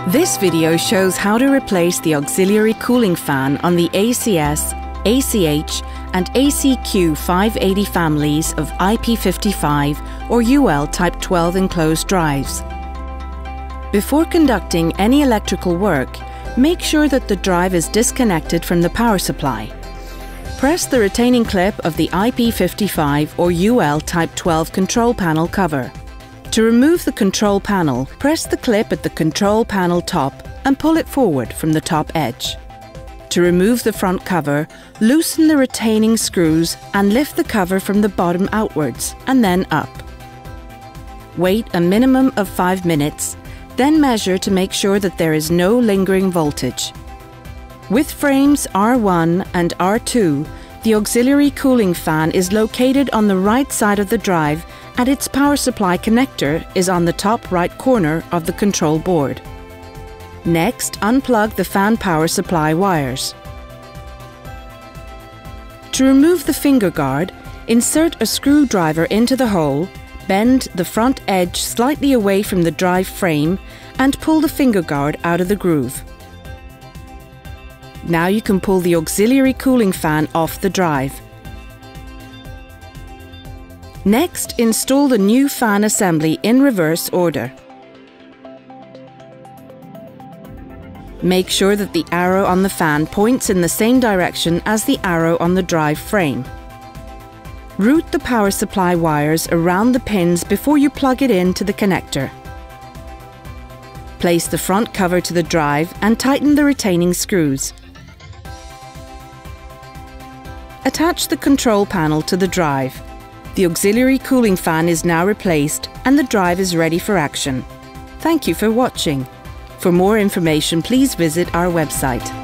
This video shows how to replace the auxiliary cooling fan on the ACS, ACH and ACQ580 families of IP55 or UL Type 12 enclosed drives. Before conducting any electrical work, make sure that the drive is disconnected from the power supply. Press the retaining clip of the IP55 or UL Type 12 control panel cover. To remove the control panel, press the clip at the control panel top and pull it forward from the top edge. To remove the front cover, loosen the retaining screws and lift the cover from the bottom outwards and then up. Wait a minimum of 5 minutes, then measure to make sure that there is no lingering voltage. With frames R1 and R2, the auxiliary cooling fan is located on the right side of the drive and its power supply connector is on the top right corner of the control board. Next, unplug the fan power supply wires. To remove the finger guard, insert a screwdriver into the hole, bend the front edge slightly away from the drive frame and pull the finger guard out of the groove. Now you can pull the auxiliary cooling fan off the drive. Next, install the new fan assembly in reverse order. Make sure that the arrow on the fan points in the same direction as the arrow on the drive frame. Route the power supply wires around the pins before you plug it into the connector. Place the front cover to the drive and tighten the retaining screws. Attach the control panel to the drive. The auxiliary cooling fan is now replaced and the drive is ready for action. Thank you for watching. For more information, please visit our website.